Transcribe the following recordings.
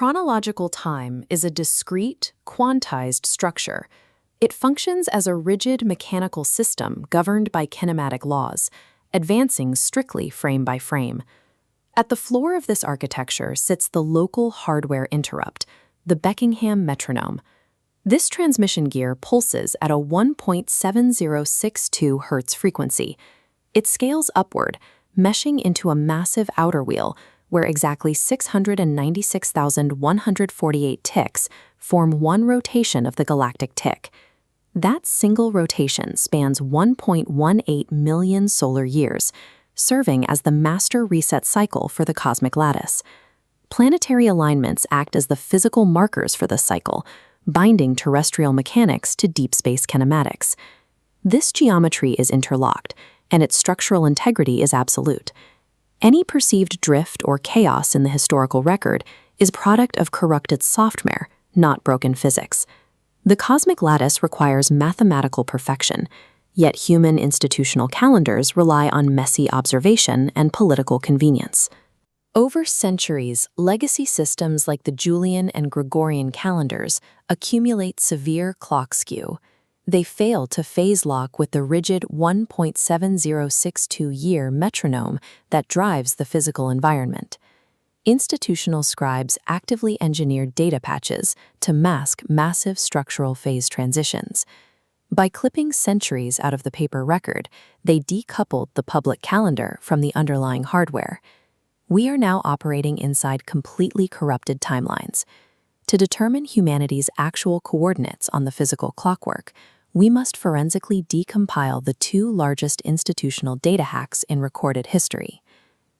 Chronological time is a discrete, quantized structure. It functions as a rigid mechanical system governed by kinematic laws, advancing strictly frame by frame. At the floor of this architecture sits the local hardware interrupt, the Beckingham metronome. This transmission gear pulses at a 1.7062 Hz frequency. It scales upward, meshing into a massive outer wheel, where exactly 696,148 ticks form one rotation of the galactic tick. That single rotation spans 1.18 million solar years, serving as the master reset cycle for the cosmic lattice. Planetary alignments act as the physical markers for this cycle, binding terrestrial mechanics to deep space kinematics. This geometry is interlocked, and its structural integrity is absolute. Any perceived drift or chaos in the historical record is product of corrupted software, not broken physics. The cosmic lattice requires mathematical perfection, yet human institutional calendars rely on messy observation and political convenience. Over centuries, legacy systems like the Julian and Gregorian calendars accumulate severe clock skew. They fail to phase lock with the rigid 1.7062-year metronome that drives the physical environment. Institutional scribes actively engineered data patches to mask massive structural phase transitions. By clipping centuries out of the paper record, they decoupled the public calendar from the underlying hardware. We are now operating inside completely corrupted timelines. To determine humanity's actual coordinates on the physical clockwork, we must forensically decompile the two largest institutional data hacks in recorded history.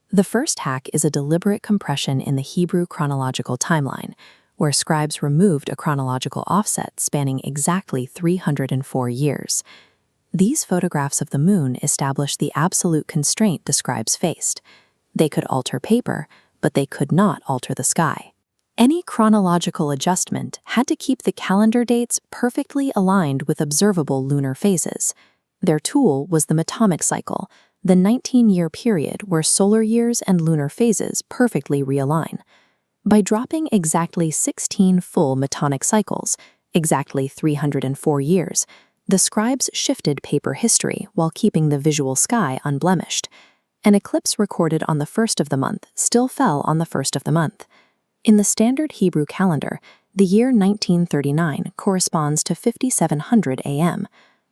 The first hack is a deliberate compression in the Hebrew chronological timeline, where scribes removed a chronological offset spanning exactly 304 years. These photographs of the moon establish the absolute constraint the scribes faced. They could alter paper, but they could not alter the sky. Any chronological adjustment had to keep the calendar dates perfectly aligned with observable lunar phases. Their tool was the Metonic cycle, the 19-year period where solar years and lunar phases perfectly realign. By dropping exactly 16 full Metonic cycles, exactly 304 years, the scribes shifted paper history while keeping the visual sky unblemished. An eclipse recorded on the first of the month still fell on the first of the month. In the standard Hebrew calendar, the year 1939 corresponds to 5700 AM.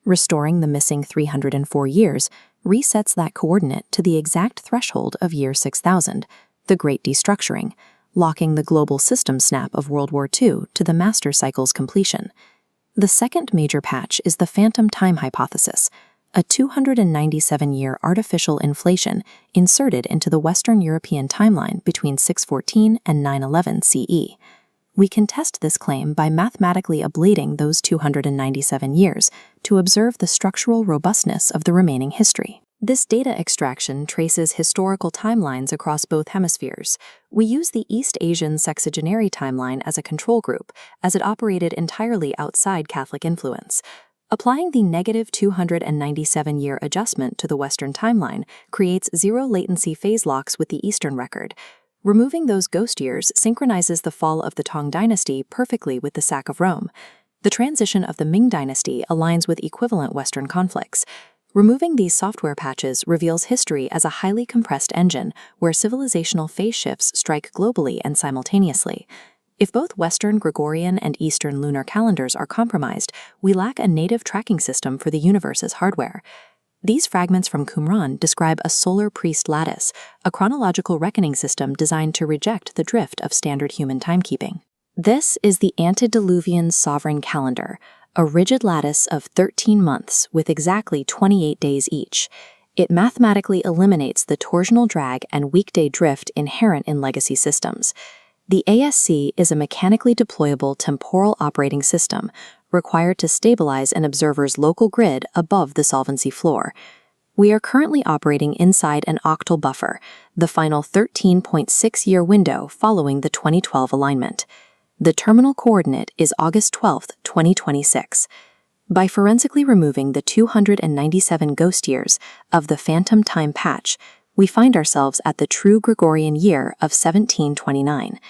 Restoring the missing 304 years resets that coordinate to the exact threshold of year 6000, the Great Destructuring, locking the global system snap of World War II to the master cycle's completion. The second major patch is the phantom time hypothesis, a 297-year artificial inflation inserted into the Western European timeline between 614 and 911 CE. We can test this claim by mathematically ablating those 297 years to observe the structural robustness of the remaining history. This data extraction traces historical timelines across both hemispheres. We use the East Asian sexagenary timeline as a control group, as it operated entirely outside Catholic influence. Applying the negative 297-year adjustment to the Western timeline creates zero latency phase locks with the Eastern record. Removing those ghost years synchronizes the fall of the Tang dynasty perfectly with the sack of Rome. The transition of the Ming dynasty aligns with equivalent Western conflicts. Removing these software patches reveals history as a highly compressed engine where civilizational phase shifts strike globally and simultaneously. If both Western Gregorian and Eastern lunar calendars are compromised, we lack a native tracking system for the universe's hardware. These fragments from Qumran describe a solar priest lattice, a chronological reckoning system designed to reject the drift of standard human timekeeping. This is the Antediluvian Sovereign Calendar, a rigid lattice of 13 months with exactly 28 days each. It mathematically eliminates the torsional drag and weekday drift inherent in legacy systems. The ASC is a mechanically deployable temporal operating system required to stabilize an observer's local grid above the solvency floor. We are currently operating inside an octal buffer, the final 13.6-year window following the 2012 alignment. The terminal coordinate is August 12, 2026. By forensically removing the 297 ghost years of the phantom time patch, we find ourselves at the true Gregorian year of 1729.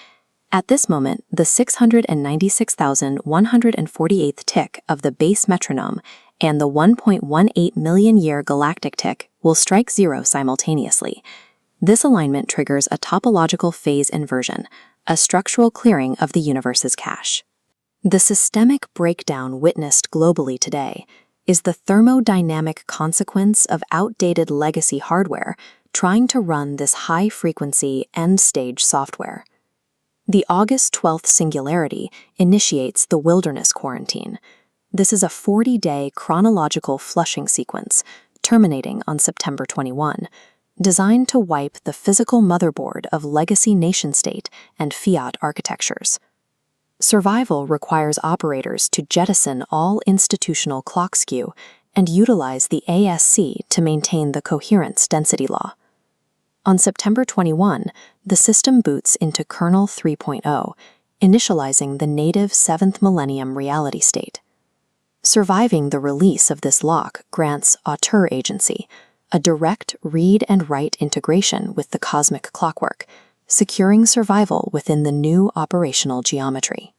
At this moment, the 696,148th tick of the base metronome and the 1.18 million-year galactic tick will strike zero simultaneously. This alignment triggers a topological phase inversion, a structural clearing of the universe's cache. The systemic breakdown witnessed globally today is the thermodynamic consequence of outdated legacy hardware trying to run this high-frequency end-stage software. The August 12th singularity initiates the wilderness quarantine. This is a 40-day chronological flushing sequence, terminating on September 21, designed to wipe the physical motherboard of legacy nation-state and fiat architectures. Survival requires operators to jettison all institutional clock skew and utilize the ASC to maintain the coherence density law. On September 21, the system boots into kernel 3.0, initializing the native 7th millennium reality state. Surviving the release of this lock grants auteur agency, a direct read and write integration with the cosmic clockwork, securing survival within the new operational geometry.